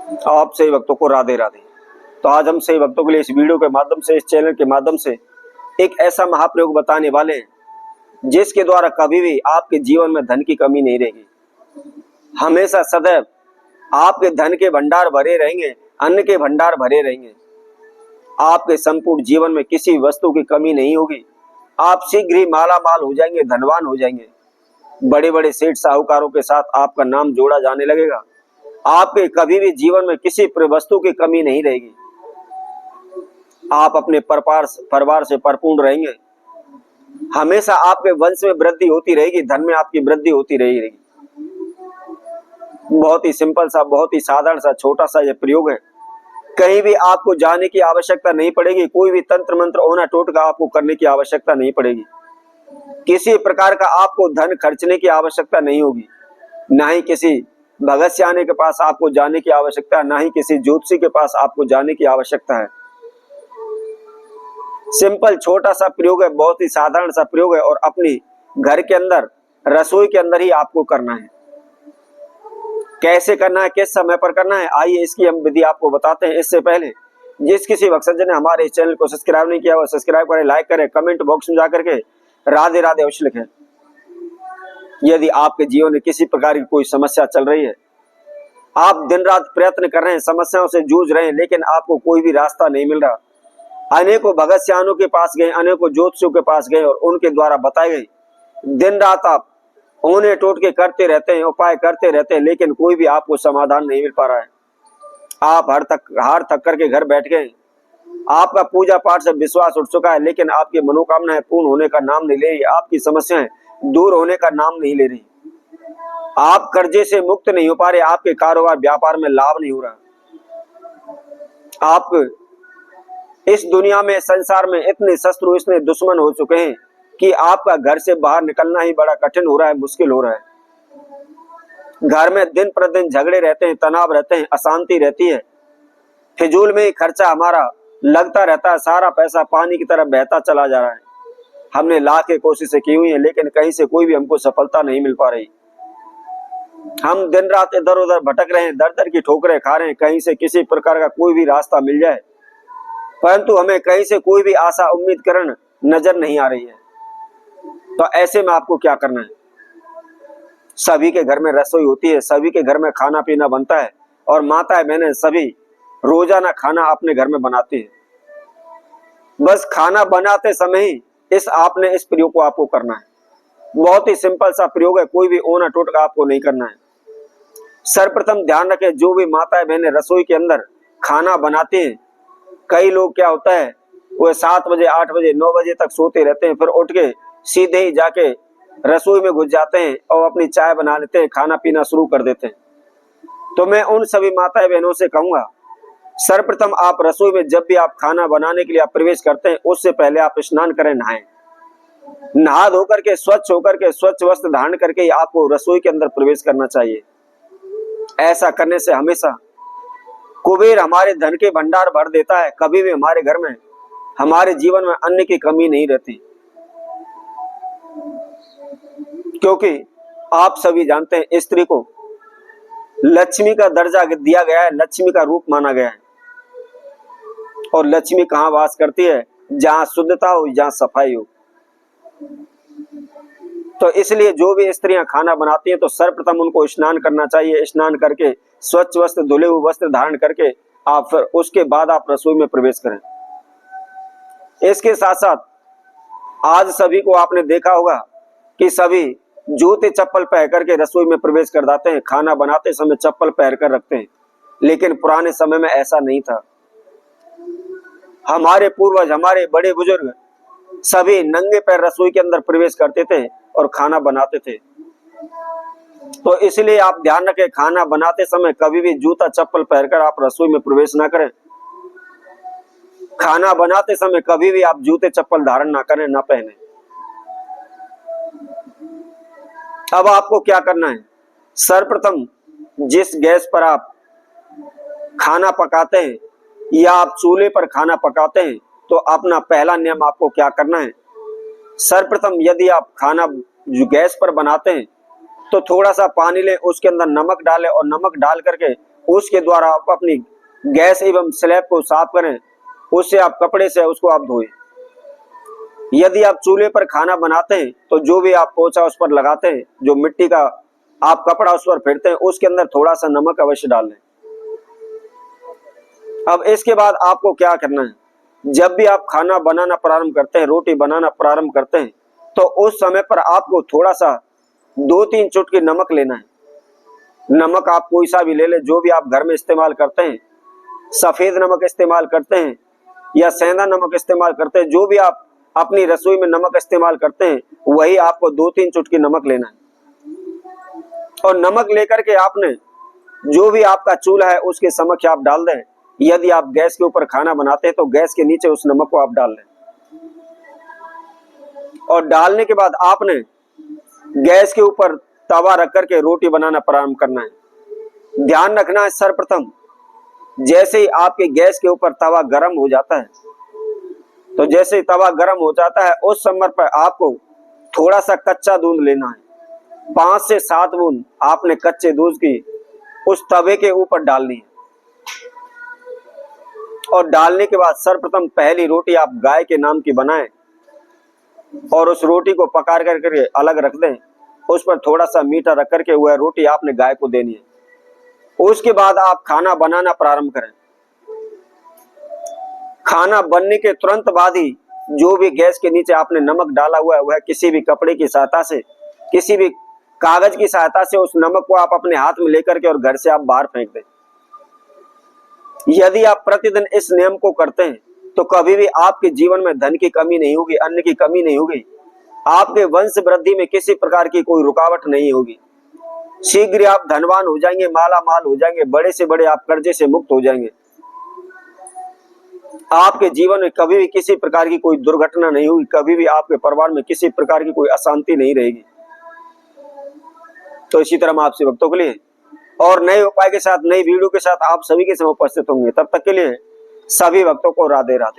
आप सही भक्तों को राधे राधे। तो आज हम सही भक्तों के लिए इस वीडियो के माध्यम से, इस चैनल के माध्यम से एक ऐसा महाप्रयोग बताने वाले हैं जिसके द्वारा कभी भी आपके जीवन में धन की कमी नहीं रहेगी। हमेशा सदैव आपके धन के भंडार भरे रहेंगे, अन्न के भंडार भरे रहेंगे। आपके संपूर्ण जीवन में किसी वस्तु की कमी नहीं होगी। आप शीघ्र ही माला माल हो जाएंगे, धनवान हो जाएंगे। बड़े बड़े सेठ साहूकारों के साथ आपका नाम जोड़ा जाने लगेगा। आपके कभी भी जीवन में किसी वस्तु की कमी नहीं रहेगी। आप अपने परिवार से परिपूर्ण रहेंगे। हमेशा आपके वंश में वृद्धि होती रहेगी, धन में आपकी वृद्धि होती रहेगी। बहुत ही सिंपल सा, बहुत ही साधारण सा, छोटा सा यह प्रयोग है। कहीं भी आपको जाने की आवश्यकता नहीं पड़ेगी। कोई भी तंत्र मंत्र ओना टोटका आपको करने की आवश्यकता नहीं पड़ेगी। किसी प्रकार का आपको धन खर्चने की आवश्यकता नहीं होगी। ना ही किसी भगत सियाने के पास आपको जाने की आवश्यकता, ना ही किसी ज्योतिषी के पास आपको जाने की आवश्यकता है। सिंपल छोटा सा प्रयोग है, बहुत ही साधारण सा प्रयोग है और अपनी घर के अंदर, रसोई के अंदर ही आपको करना है। कैसे करना है, किस समय पर करना है, आइए इसकी हम विधि आपको बताते हैं। इससे पहले जिस किसी भक्तजन ने हमारे इस चैनल को सब्सक्राइब नहीं किया वो सब्सक्राइब करें, लाइक करें, कमेंट बॉक्स में जाकर के राधे राधे अवश्य लिखें। यदि आपके जीवन में किसी प्रकार की कोई समस्या चल रही है, आप दिन रात प्रयत्न कर रहे हैं, समस्याओं से जूझ रहे हैं, लेकिन आपको कोई भी रास्ता नहीं मिल रहा। अनेकों भगत सियानों के पास गए, अनेकों ज्योतिषियों के पास गए और उनके द्वारा बताए गए दिन रात आप ओने टोटके करते रहते हैं, उपाय करते रहते हैं, लेकिन कोई भी आपको समाधान नहीं मिल पा रहा है। आप हार थक करके घर बैठ गए। आपका पूजा पाठ से विश्वास उठ चुका है, लेकिन आपकी मनोकामनाएं पूर्ण होने का नाम नहीं ले रही। आपकी समस्याएं दूर होने का नाम नहीं ले रही। आप कर्जे से मुक्त नहीं हो पा रहे। आपके कारोबार व्यापार में लाभ नहीं हो रहा। आप इस दुनिया में, संसार में इतने शत्रु, इतने दुश्मन हो चुके हैं कि आपका घर से बाहर निकलना ही बड़ा कठिन हो रहा है, मुश्किल हो रहा है। घर में दिन प्रतिदिन झगड़े रहते हैं, तनाव रहते हैं, अशांति रहती है। फिजूल में ही खर्चा हमारा लगता रहता है। सारा पैसा पानी की तरह बहता चला जा रहा है। हमने लाख कोशिशें की हुई हैं, लेकिन कहीं से कोई भी हमको सफलता नहीं मिल पा रही। हम दिन रात इधर उधर भटक रहे हैं, दर दर की ठोकरें खा रहे हैं। कहीं से किसी प्रकार का कोई भी रास्ता मिल जाए, परंतु हमें कहीं से कोई भी आशा, उम्मीद किरण नजर नहीं आ रही है। तो ऐसे में आपको क्या करना है? सभी के घर में रसोई होती है, सभी के घर में खाना पीना बनता है और माताएं बहनें सभी रोजाना खाना अपने घर में बनाती है। बस खाना बनाते समय ही इस प्रयोग को आपको करना है। बहुत ही सिंपल सा प्रयोग है, कोई भी ओना टोटका आपको नहीं करना है। सर्वप्रथम ध्यान रखें, जो भी माताएं बहनें रसोई के अंदर खाना बनाती हैं, कई लोग क्या होता है वो 7 बजे 8 बजे 9 बजे तक सोते रहते हैं, फिर उठ के सीधे ही जाके रसोई में घुस जाते हैं और अपनी चाय बना लेते हैं, खाना पीना शुरू कर देते हैं। तो मैं उन सभी माताएं बहनों से कहूंगा, सर्वप्रथम आप रसोई में जब भी आप खाना बनाने के लिए आप प्रवेश करते हैं, उससे पहले आप स्नान करें, नहाएं। नहा धोकर के स्वच्छ होकर के स्वच्छ वस्त्र धारण करके ही आपको रसोई के अंदर प्रवेश करना चाहिए। ऐसा करने से हमेशा कुबेर हमारे धन के भंडार भर देता है। कभी भी हमारे घर में, हमारे जीवन में अन्न की कमी नहीं रहती। क्योंकि आप सभी जानते हैं स्त्री को लक्ष्मी का दर्जा दिया गया है, लक्ष्मी का रूप माना गया है। और लक्ष्मी कहाँ वास करती है? जहां शुद्धता हो, जहां सफाई हो। तो इसलिए जो भी स्त्रियां खाना बनाती हैं तो सर्वप्रथम उनको स्नान करना चाहिए। स्नान करके स्वच्छ वस्त्र, धुले हुए वस्त्र धारण करके आप फिर उसके बाद आप रसोई में प्रवेश करें। इसके साथ साथ आज सभी को आपने देखा होगा कि सभी जूते चप्पल पहन करके रसोई में प्रवेश कर जाते हैं। खाना बनाते समय चप्पल पहन कर रखते हैं, लेकिन पुराने समय में ऐसा नहीं था। हमारे पूर्वज, हमारे बड़े बुजुर्ग सभी नंगे पैर रसोई के अंदर प्रवेश करते थे और खाना बनाते थे। तो इसलिए आप ध्यान रखें, खाना बनाते समय कभी भी जूता चप्पल पहनकर आप रसोई में प्रवेश ना करें। खाना बनाते समय कभी भी आप जूते चप्पल धारण ना करें, ना पहने। अब आपको क्या करना है? सर्वप्रथम जिस गैस पर आप खाना पकाते हैं या आप चूल्हे पर खाना पकाते हैं, तो अपना पहला नियम आपको क्या करना है? सर्वप्रथम यदि आप खाना जो गैस पर बनाते हैं तो थोड़ा सा पानी लें, उसके अंदर नमक डालें और नमक डाल करके उसके द्वारा आप अपनी गैस एवं स्लैब को साफ करें, उससे आप कपड़े से उसको आप धोएं। यदि आप चूल्हे पर खाना बनाते हैं तो जो भी आप पोछा उस पर लगाते हैं, जो मिट्टी का आप कपड़ा उस पर फेरते हैं, उसके अंदर थोड़ा सा नमक अवश्य डाल लें। अब इसके बाद आपको क्या करना है, जब भी आप खाना बनाना प्रारंभ करते हैं, रोटी बनाना प्रारंभ करते हैं, तो उस समय पर आपको थोड़ा सा 2-3 चुटकी नमक लेना है। नमक आप कोई सा भी ले ले, जो भी आप घर में इस्तेमाल करते हैं, सफेद नमक इस्तेमाल करते हैं या सेंधा नमक इस्तेमाल करते हैं, जो भी आप अपनी रसोई में नमक इस्तेमाल करते हैं, वही आपको 2-3 चुटकी नमक लेना है। और नमक लेकर के आपने जो भी आपका चूल्हा है उसके समक्ष आप डाल दें। यदि आप गैस के ऊपर खाना बनाते हैं तो गैस के नीचे उस नमक को आप डाल दें। और डालने के बाद आपने गैस के ऊपर तवा रख करके रोटी बनाना प्रारंभ करना है। ध्यान रखना है, सर्वप्रथम जैसे ही आपके गैस के ऊपर तवा गर्म हो जाता है, तो जैसे ही तवा गर्म हो जाता है उस समय पर आपको थोड़ा सा कच्चा दूध लेना है। 5 से 7 बूंद आपने कच्चे दूध की उस तवे के ऊपर डालनी है। और डालने के बाद सर्वप्रथम पहली रोटी आप गाय के नाम की बनाएं और उस रोटी को पका करके अलग रख दें। उस पर थोड़ा सा मीठा रख करके वह रोटी आपने गाय को देनी है। उसके बाद आप खाना बनाना प्रारंभ करें। खाना बनने के तुरंत बाद ही जो भी गैस के नीचे आपने नमक डाला हुआ है वह किसी भी कपड़े की सहायता से, किसी भी कागज की सहायता से उस नमक को आप अपने हाथ में लेकर के और घर से आप बाहर फेंक दें। यदि आप प्रतिदिन इस नियम को करते हैं तो कभी भी आपके जीवन में धन की कमी नहीं होगी, अन्न की कमी नहीं होगी, आपके वंश वृद्धि में किसी प्रकार की कोई रुकावट नहीं होगी। शीघ्र आप धनवान हो जाएंगे, माला माल हो जाएंगे, बड़े से बड़े आप कर्जे से मुक्त हो जाएंगे। आपके जीवन में कभी भी किसी प्रकार की कोई दुर्घटना नहीं होगी, कभी भी आपके परिवार में किसी प्रकार की कोई अशांति नहीं रहेगी। तो इसी तरह हम आपसे भक्तों के लिए और नए उपाय के साथ, नई वीडियो के साथ आप सभी के समय उपस्थित होंगे। तब तक के लिए सभी भक्तों को राधे राधे।